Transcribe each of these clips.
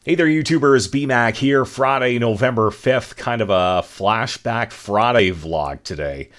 Hey there, YouTubers. BMac here. Friday, November 5th, kind of a Flashback Friday vlog today.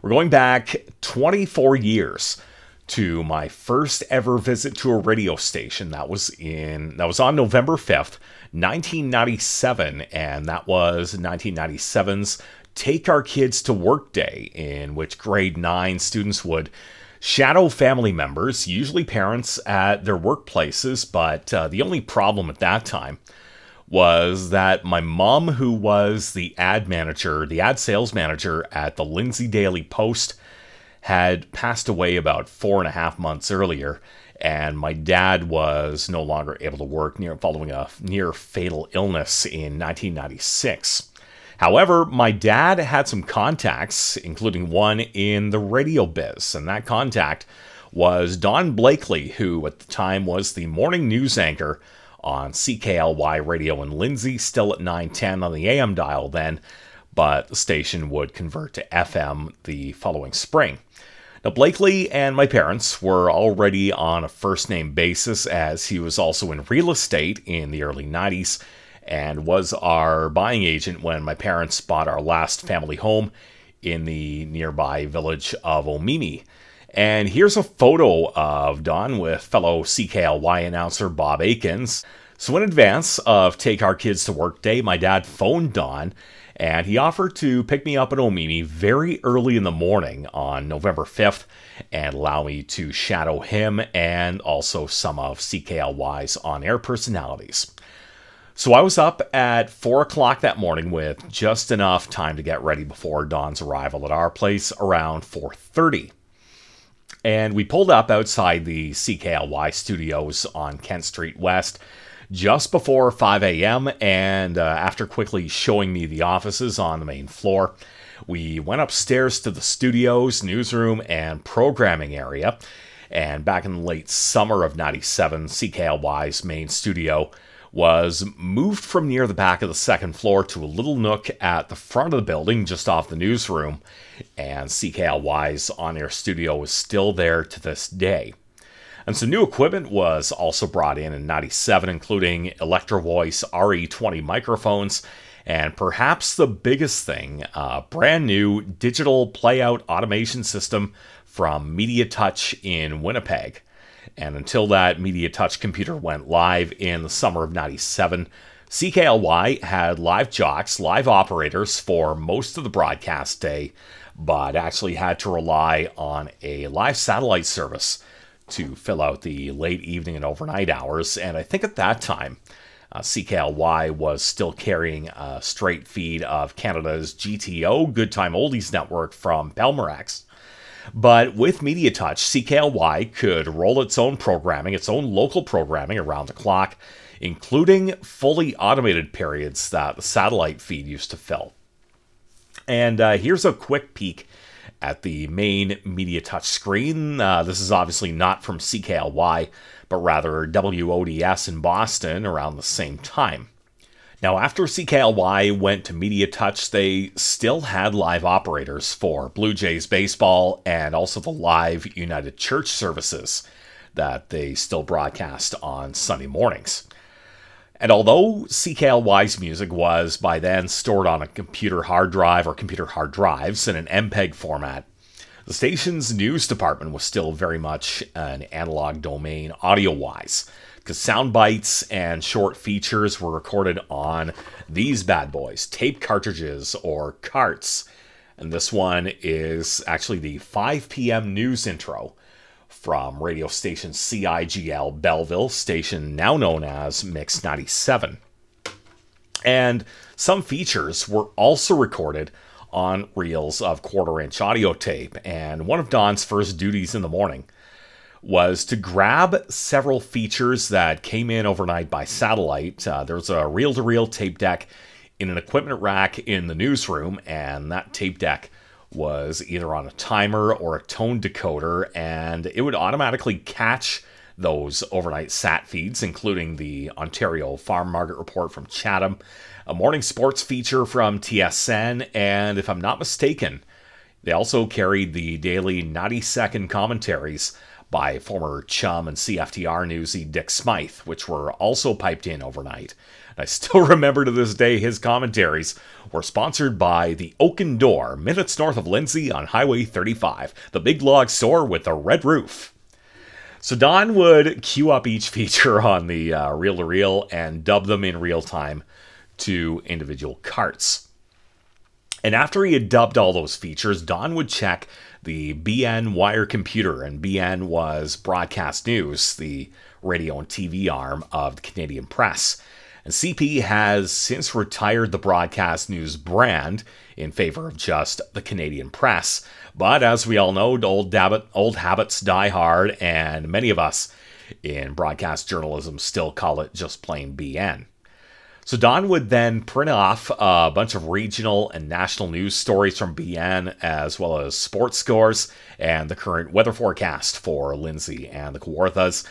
We're going back 24 years to my first ever visit to a radio station. That was on November 5th, 1997, and that was 1997's Take Our Kids to Work Day, in which grade 9 students would shadow family members, usually parents, at their workplaces, but the only problem at that time was that my mom, who was the ad sales manager at the Lindsay Daily Post, had passed away about 4.5 months earlier, and my dad was no longer able to work following a near fatal illness in 1996. However, my dad had some contacts, including one in the radio biz, and that contact was Don Blakely, who at the time was the morning news anchor on CKLY radio in Lindsay, still at 910 on the AM dial then, but the station would convert to FM the following spring. Now, Blakely and my parents were already on a first-name basis, as he was also in real estate in the early 90s, and was our buying agent when my parents bought our last family home in the nearby village of Omemee. And here's a photo of Don with fellow CKLY announcer Bob Akins. So in advance of Take Our Kids to Work Day, my dad phoned Don, and he offered to pick me up at Omemee very early in the morning on November 5th and allow me to shadow him and also some of CKLY's on-air personalities. So I was up at 4 o'clock that morning with just enough time to get ready before Don's arrival at our place around 4:30. And we pulled up outside the CKLY studios on Kent Street West just before 5 a.m. and after quickly showing me the offices on the main floor, we went upstairs to the studios, newsroom, and programming area. And back in the late summer of 97, CKLY's main studio was moved from near the back of the second floor to a little nook at the front of the building just off the newsroom, and CKLY's on-air studio is still there to this day. And some new equipment was also brought in 97, including Electro Voice RE20 microphones, and perhaps the biggest thing, a brand new digital playout automation system from MediaTouch in Winnipeg. And until that MediaTouch computer went live in the summer of 97, CKLY had live jocks, live operators for most of the broadcast day, but actually had to rely on a live satellite service to fill out the late evening and overnight hours. And I think at that time, CKLY was still carrying a straight feed of Canada's GTO, Good Time Oldies network from Pelmorex. But with MediaTouch, CKLY could roll its own programming, its own local programming around the clock, including fully automated periods that the satellite feed used to fill. And here's a quick peek at the main MediaTouch screen. This is obviously not from CKLY, but rather WODS in Boston around the same time. Now, after CKLY went to MediaTouch, they still had live operators for Blue Jays baseball and also the live United Church services that they still broadcast on Sunday mornings. And although CKLY's music was by then stored on a computer hard drive or computer hard drives in an MPEG format, the station's news department was still very much an analog domain audio-wise, because sound bites and short features were recorded on these bad boys, tape cartridges or carts. And this one is actually the 5 p.m. news intro from radio station CJLX-FM Belleville, station now known as Mix 97. And some features were also recorded on reels of 1/4-inch audio tape, and one of Don's first duties in the morning was to grab several features that came in overnight by satellite. There's a reel-to-reel tape deck in an equipment rack in the newsroom, and that tape deck was either on a timer or a tone decoder, and it would automatically catch those overnight sat feeds, including the Ontario Farm Market Report from Chatham, a morning sports feature from TSN, and if I'm not mistaken, they also carried the daily 90-second commentaries by former chum and CFTR newsie Dick Smythe, which were also piped in overnight. And I still remember to this day his commentaries were sponsored by the Oaken Door, minutes north of Lindsay on Highway 35, the big log store with the red roof. So Don would queue up each feature on the reel-to-reel and dub them in real time to individual carts. And after he had dubbed all those features, Don would check the BN wire computer, and BN was Broadcast News, the radio and TV arm of the Canadian Press. And CP has since retired the Broadcast News brand in favor of just the Canadian Press. But as we all know, old habits die hard, and many of us in broadcast journalism still call it just plain BN. So Don would then print off a bunch of regional and national news stories from BN, as well as sports scores and the current weather forecast for Lindsay and the Kawarthas.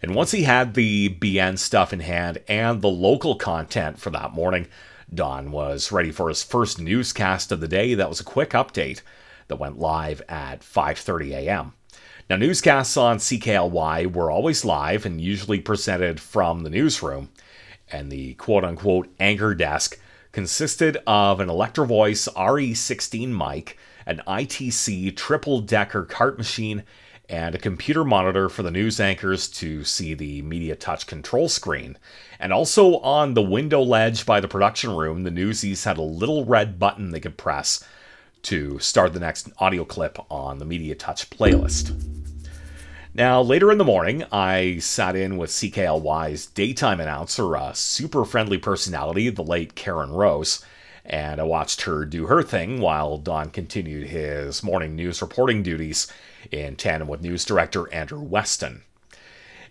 And once he had the BN stuff in hand and the local content for that morning, Don was ready for his first newscast of the day. That was a quick update that went live at 5:30 a.m. Now, newscasts on CKLY were always live and usually presented from the newsroom. And the quote-unquote anchor desk consisted of an Electro Voice RE16 mic, an ITC triple-decker cart machine, and a computer monitor for the news anchors to see the MediaTouch control screen. And also on the window ledge by the production room, the newsies had a little red button they could press to start the next audio clip on the MediaTouch playlist. Now, later in the morning, I sat in with CKLY's daytime announcer, a super friendly personality, the late Karen Rose, and I watched her do her thing while Don continued his morning news reporting duties in tandem with news director Andrew Weston.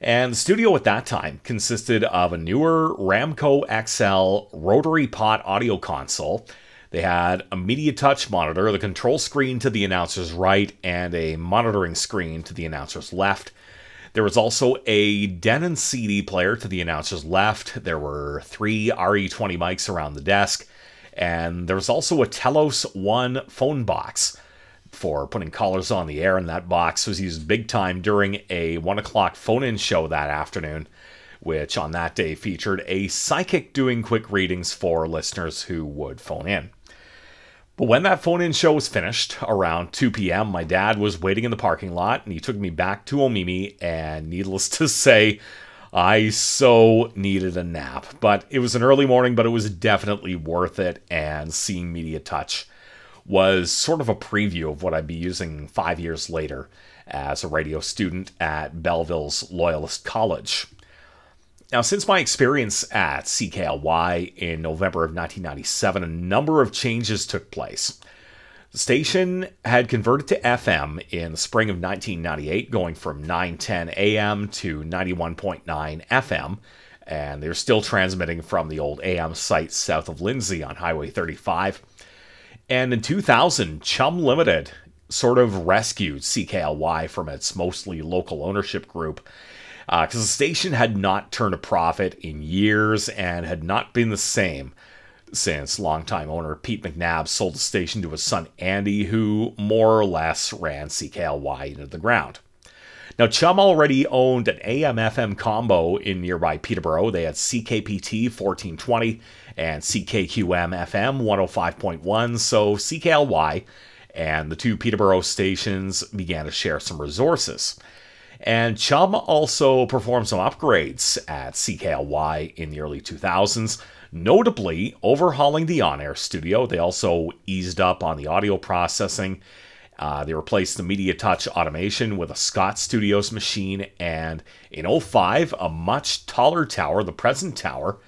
And the studio at that time consisted of a newer Ramco XL rotary pot audio console. They had a MediaTouch monitor, the control screen to the announcer's right, and a monitoring screen to the announcer's left. There was also a Denon CD player to the announcer's left. There were 3 RE20 mics around the desk. And there was also a Telos 1 phone box for putting callers on the air, and that box was used big time during a 1 o'clock phone-in show that afternoon, which on that day featured a psychic doing quick readings for listeners who would phone in. But when that phone-in show was finished, around 2 p.m., my dad was waiting in the parking lot, and he took me back to Omimi, and needless to say, I so needed a nap. But it was an early morning, but it was definitely worth it, and seeing MediaTouch was sort of a preview of what I'd be using 5 years later as a radio student at Belleville's Loyalist College. Now, since my experience at CKLY in November of 1997, a number of changes took place. The station had converted to FM in the spring of 1998, going from 910 AM to 91.9 FM, and they're still transmitting from the old AM site south of Lindsay on Highway 35. And in 2000, Chum Limited sort of rescued CKLY from its mostly local ownership group, because the station had not turned a profit in years and had not been the same since longtime owner Pete McNabb sold the station to his son Andy, who more or less ran CKLY into the ground. Now, Chum already owned an AM-FM combo in nearby Peterborough. They had CKPT 1420 and CKQM-FM 105.1, so CKLY and the two Peterborough stations began to share some resources. And Chum also performed some upgrades at CKLY in the early 2000s, notably overhauling the on-air studio. They also eased up on the audio processing. They replaced the MediaTouch automation with a Scott Studios machine, and in 2005, a much taller tower, the present tower,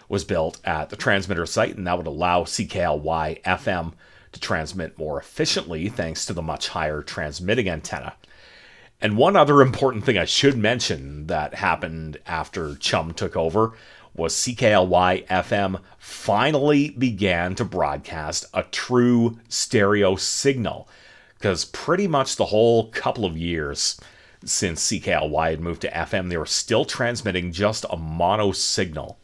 was built at the transmitter site, and that would allow CKLY FM to transmit more efficiently thanks to the much higher transmitting antenna. And one other important thing I should mention that happened after Chum took over was CKLY FM finally began to broadcast a true stereo signal, because pretty much the whole couple of years since CKLY had moved to FM, they were still transmitting just a mono signal.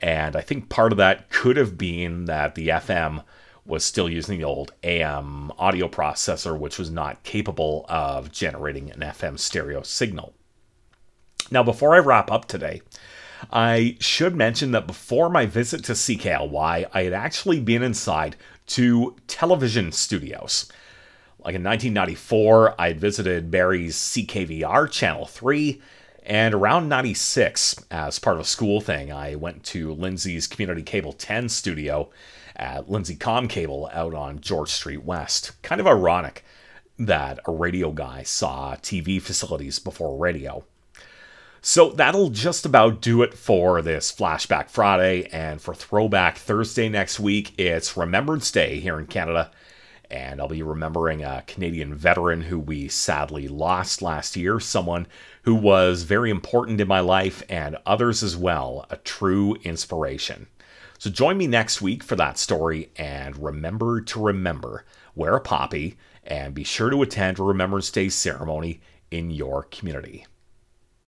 And I think part of that could have been that the FM was still using the old AM audio processor, which was not capable of generating an FM stereo signal. Now, before I wrap up today, I should mention that before my visit to CKLY, I had actually been inside 2 television studios. Like in 1994, I had visited Barrie's CKVR Channel 3, and around 96, as part of a school thing, I went to Lindsay's Community Cable 10 studio at Lindsay Com Cable out on George Street West. Kind of ironic that a radio guy saw TV facilities before radio. So that'll just about do it for this Flashback Friday, and for Throwback Thursday next week, it's Remembrance Day here in Canada, and I'll be remembering a Canadian veteran who we sadly lost last year, someone who was very important in my life and others as well, a true inspiration. So join me next week for that story, and remember to remember, wear a poppy, and be sure to attend a Remembrance Day ceremony in your community.